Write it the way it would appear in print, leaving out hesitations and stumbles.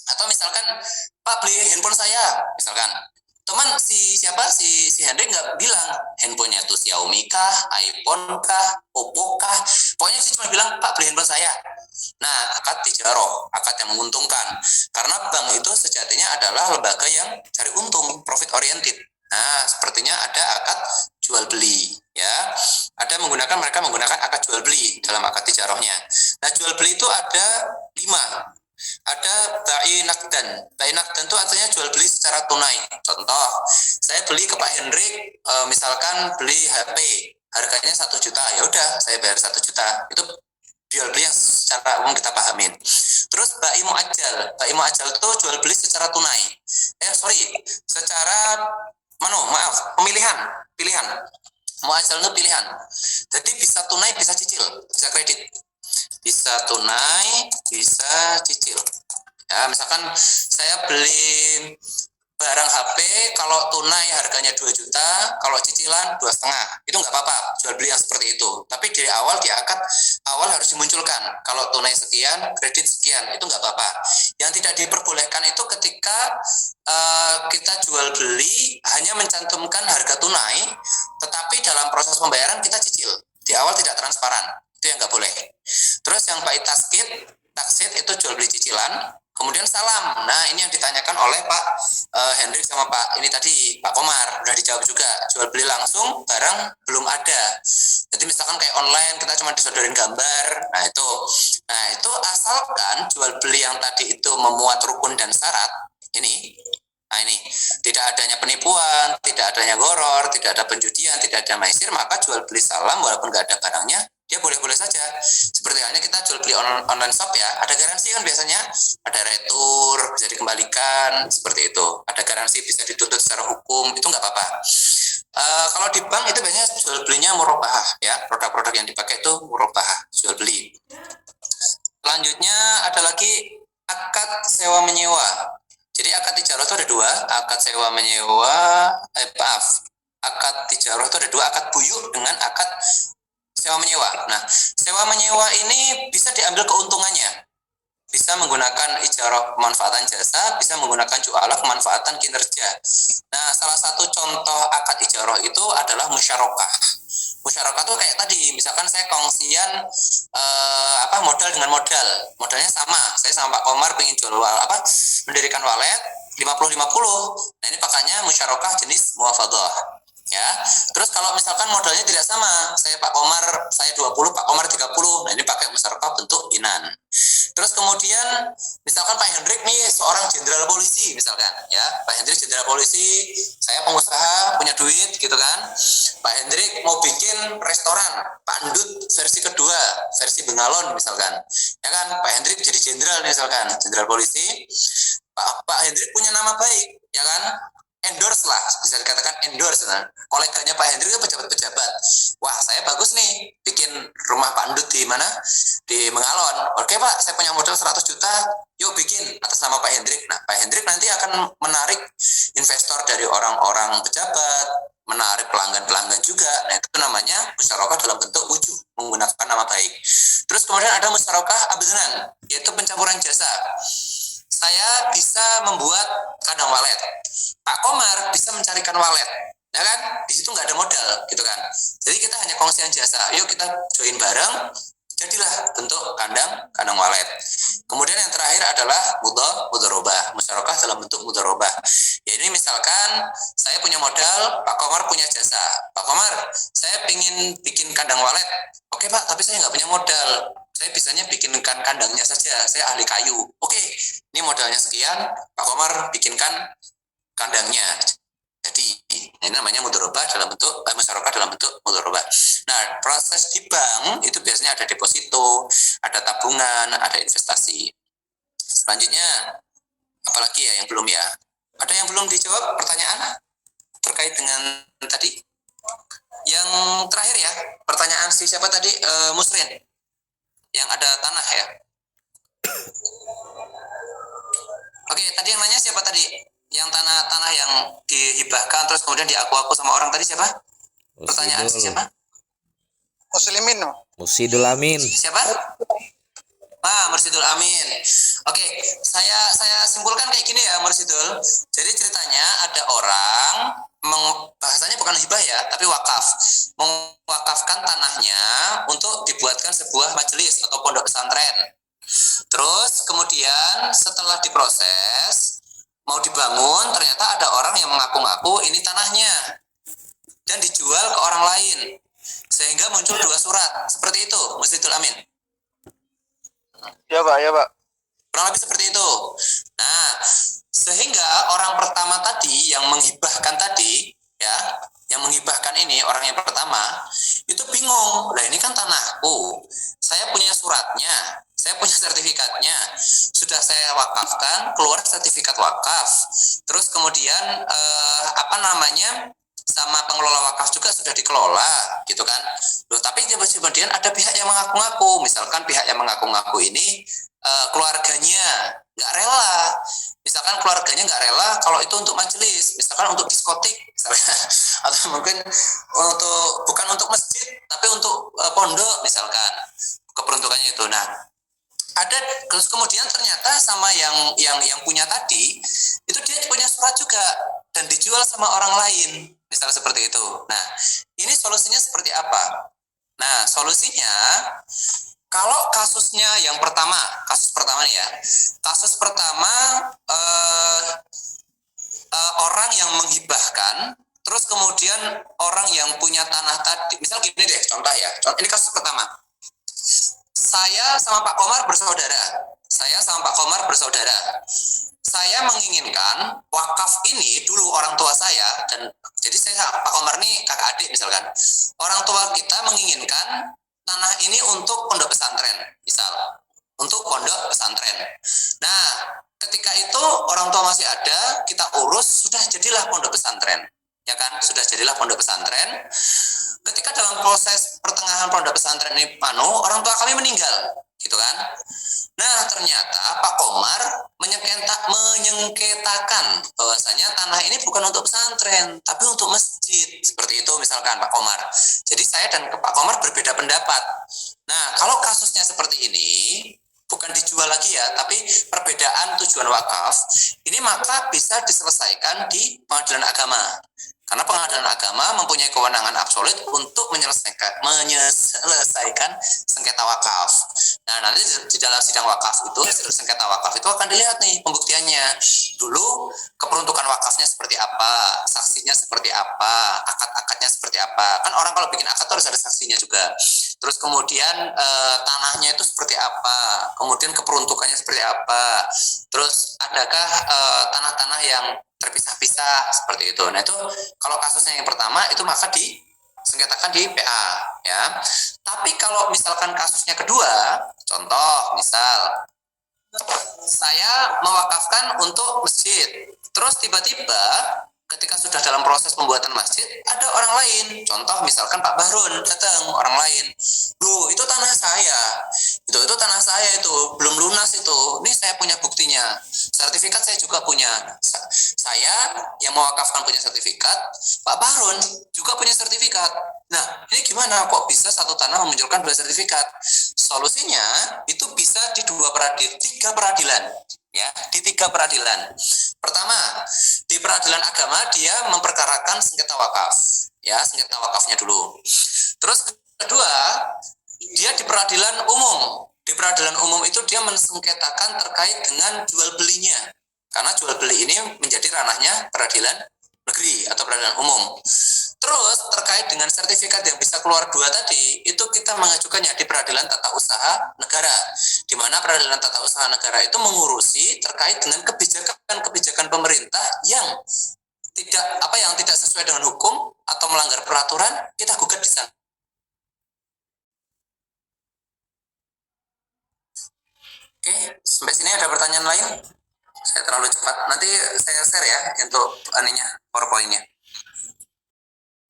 Atau misalkan, Pak beli handphone saya, misalkan. Teman si Hendrik nggak bilang handphonenya tuh Xiaomi kah, iPhone kah, Oppo kah. Pokoknya sih cuma bilang, Pak beli handphone saya. Nah, akad tijaroh, akad yang menguntungkan. Karena bank itu sejatinya adalah lembaga yang cari untung, profit oriented. Nah, sepertinya ada akad jual beli, ya. Mereka menggunakan akad jual beli dalam akad tijarohnya. Nah, jual beli itu ada 5. Ada ba'i nakdan. Ba'i nakdan itu artinya jual beli secara tunai. Contoh, saya beli ke Pak Hendrik, misalkan beli HP, harganya 1 juta, ya udah saya bayar 1 juta. Itu jual beli yang secara umum kita pahamin. Terus ba'i mu'ajjal. Ba'i mu'ajjal itu jual beli secara tunai. Secara pilihan. Mu'ajjal itu pilihan. Jadi bisa tunai, bisa cicil, bisa kredit. Bisa tunai, bisa cicil. Ya, misalkan saya beli barang HP, kalau tunai harganya 2 juta, kalau cicilan 2,5, itu nggak apa-apa, jual beli yang seperti itu. Tapi dari awal di akad awal harus dimunculkan, kalau tunai sekian, kredit sekian, itu nggak apa-apa. Yang tidak diperbolehkan itu ketika kita jual beli hanya mencantumkan harga tunai, tetapi dalam proses pembayaran kita cicil. Di awal tidak transparan, itu yang nggak boleh. Terus yang baik taksit itu jual beli cicilan. Kemudian salam. Nah, ini yang ditanyakan oleh Pak Hendrik sama Pak Komar. Udah dijawab juga. Jual beli langsung, barang belum ada. Jadi misalkan kayak online, kita cuma disodorin gambar. Nah, itu asalkan jual beli yang tadi itu memuat rukun dan syarat. Ini tidak adanya penipuan, tidak adanya goror, tidak ada penjudian, tidak ada maisir, maka jual beli salam walaupun nggak ada barangnya, dia boleh-boleh saja. Seperti halnya kita jual beli online shop ya, ada garansi kan biasanya, ada retur, bisa dikembalikan, seperti itu. Ada garansi bisa dituntut secara hukum, itu nggak apa-apa. Kalau di bank itu biasanya jual belinya murabahah ya, produk-produk yang dipakai itu murabahah, jual beli. Selanjutnya ada lagi akad sewa menyewa. Jadi akad tijaroh itu ada 2, akad sewa menyewa, akad tijaroh itu ada 2, akad buyuk dengan akad sewa menyewa. Nah, sewa menyewa ini bisa diambil keuntungannya. Bisa menggunakan ijarah pemanfaatan jasa, bisa menggunakan jualah pemanfaatan kinerja. Nah, salah satu contoh akad ijarah itu adalah musyarakah. Musyarakah itu kayak tadi, misalkan saya kongsian modal dengan modal. Modalnya sama. Saya sama Pak Komar pengen mendirikan walet 50-50. Nah, ini pakainya musyarakah jenis muafadah. Ya, terus kalau misalkan modalnya tidak sama, saya Pak Komar, saya 20, Pak Komar 30, nah ini pakai musyarakah bentuk inan. Terus kemudian misalkan Pak Hendrik nih seorang jenderal polisi misalkan, ya Pak Hendrik jenderal polisi, saya pengusaha punya duit gitu kan, Pak Hendrik mau bikin restoran, Pak Endut versi kedua, versi Bengalon misalkan, ya kan Pak Hendrik jadi jenderal misalkan, jenderal polisi, Pak Hendrik punya nama baik, ya kan, endorse lah, bisa dikatakan endorse. Nah, koleganya Pak Hendrik itu pejabat-pejabat. Wah, saya bagus nih bikin rumah Pak Endut di mana? Di Mengalon. Oke Pak, saya punya modal 100 juta, yuk bikin atas nama Pak Hendrik. Nah, Pak Hendrik nanti akan menarik investor dari orang-orang pejabat, menarik pelanggan-pelanggan juga. Nah, itu namanya musyarakah dalam bentuk wujud, menggunakan nama baik. Terus kemudian ada musyarakah abdanan, yaitu pencampuran jasa. Saya bisa membuat kandang walet, Pak Komar bisa mencarikan walet, ya kan? Di situ nggak ada modal, gitu kan? Jadi kita hanya kongsian jasa. Yuk kita join bareng, jadilah bentuk kandang walet. Kemudian yang terakhir adalah mudharabah, musyarakah dalam bentuk mudharabah. Ya ini misalkan saya punya modal, Pak Komar punya jasa. Pak Komar, saya ingin bikin kandang walet. Oke Pak, tapi saya nggak punya modal. Saya bisanya bikinkan kandangnya saja, saya ahli kayu. Oke, ini modalnya sekian, Pak Komar bikinkan kandangnya. Jadi ini namanya mudharabah dalam bentuk musyarakah dalam bentuk mudharabah. Nah, proses di bank itu biasanya ada deposito, ada tabungan, ada investasi. Selanjutnya apalagi ya yang belum ya? Ada yang belum dijawab pertanyaan terkait dengan tadi? Yang terakhir ya, pertanyaan siapa tadi? Musrin. Yang ada tanah ya. Oke, tadi yang nanya siapa tadi? Yang tanah yang dihibahkan terus kemudian diaku-aku sama orang tadi siapa? Pertanyaan siapa? Muslimin. Musidul Amin. Siapa? Mursidul, amin. Oke, saya simpulkan kayak gini ya, Mursidul. Jadi ceritanya ada orang bahasanya bukan hibah ya, tapi wakaf. Mewakafkan tanahnya untuk dibuatkan sebuah majelis atau pondok pesantren. Terus kemudian setelah diproses mau dibangun, ternyata ada orang yang mengaku-ngaku ini tanahnya dan dijual ke orang lain, sehingga muncul dua surat seperti itu, Mursidul, amin. Ya Pak, ya Pak. Kurang lebih seperti itu. Nah, sehingga orang pertama tadi yang menghibahkan tadi, ya, yang menghibahkan ini orang yang pertama itu bingung. Lah ini kan tanahku, saya punya suratnya, saya punya sertifikatnya, sudah saya wakafkan, keluar sertifikat wakaf. Terus kemudian sama pengelola wakaf juga sudah dikelola, gitu kan. Loh, tapi kemudian ada pihak yang mengaku-ngaku, misalkan pihak yang mengaku-ngaku ini keluarganya nggak rela, misalkan keluarganya nggak rela kalau itu untuk majelis, misalkan untuk diskotik misalkan, atau mungkin bukan untuk masjid tapi untuk pondok misalkan, keperuntukannya itu. Nah, ada kemudian ternyata sama yang punya tadi itu dia punya surat juga dan dijual sama orang lain, misalnya seperti itu. Nah, ini solusinya seperti apa? Nah, solusinya kalau kasusnya yang pertama, kasus pertama nih ya, kasus pertama orang yang menghibahkan, terus kemudian orang yang punya tanah tadi, misal gini deh, contoh ya, ini kasus pertama. Saya sama Pak Komar bersaudara. Saya menginginkan wakaf ini dulu orang tua saya, dan jadi saya Pak Komar nih kakak adik misalkan. Orang tua kita menginginkan tanah ini untuk pondok pesantren, misal. Untuk pondok pesantren. Nah, ketika itu orang tua masih ada, kita urus, sudah jadilah pondok pesantren. Ya kan, sudah jadilah pondok pesantren. Ketika dalam proses pertengahan pondok pesantren ini orang tua kami meninggal, gitu kan. Nah, ternyata Pak Komar menyengketakan bahwasanya tanah ini bukan untuk pesantren, tapi untuk masjid. Seperti itu misalkan Pak Komar. Jadi saya dan Pak Komar berbeda pendapat. Nah, kalau kasusnya seperti ini, bukan dijual lagi ya, tapi perbedaan tujuan wakaf, ini maka bisa diselesaikan di pengadilan agama. Karena pengadilan agama mempunyai kewenangan absolut untuk menyelesaikan sengketa wakaf. Nah, nanti di dalam sidang wakaf itu, sengketa wakaf itu akan dilihat nih pembuktiannya. Dulu keperuntukan wakafnya seperti apa, saksinya seperti apa, akad-akadnya seperti apa. Kan orang kalau bikin akad harus ada saksinya juga. Terus kemudian tanahnya itu seperti apa, kemudian keperuntukannya seperti apa. Terus adakah tanah-tanah yang terpisah-pisah seperti itu. Nah, itu kalau kasusnya yang pertama itu maka disengketakan di PA ya. Tapi kalau misalkan kasusnya kedua, contoh misal saya mewakafkan untuk masjid, terus tiba-tiba ketika sudah dalam proses pembuatan masjid ada orang lain, contoh misalkan Pak Bahrun datang, orang lain, duh itu tanah saya, itu tanah saya, itu belum lunas, itu ini saya punya buktinya, sertifikat saya juga punya, saya yang mewakafkan punya sertifikat, Pak Bahrun juga punya sertifikat. Nah, ini gimana kok bisa satu tanah memunculkan dua sertifikat? Solusinya itu bisa di tiga peradilan ya, di tiga peradilan. Pertama, di peradilan agama dia memperkarakan sengketa wakaf ya, sengketa wakafnya dulu. Terus kedua, dia di peradilan umum. Di peradilan umum itu dia mensengketakan terkait dengan jual belinya, karena jual beli ini menjadi ranahnya peradilan negeri atau peradilan umum. Terus terkait dengan sertifikat yang bisa keluar dua tadi, itu kita mengajukannya di peradilan tata usaha negara, di mana peradilan tata usaha negara itu mengurusi terkait dengan kebijakan pemerintah yang tidak sesuai dengan hukum atau melanggar peraturan, kita gugat di sana. Oke, sampai sini ada pertanyaan lain? Saya terlalu cepat. Nanti saya share ya untuk PowerPoint-nya.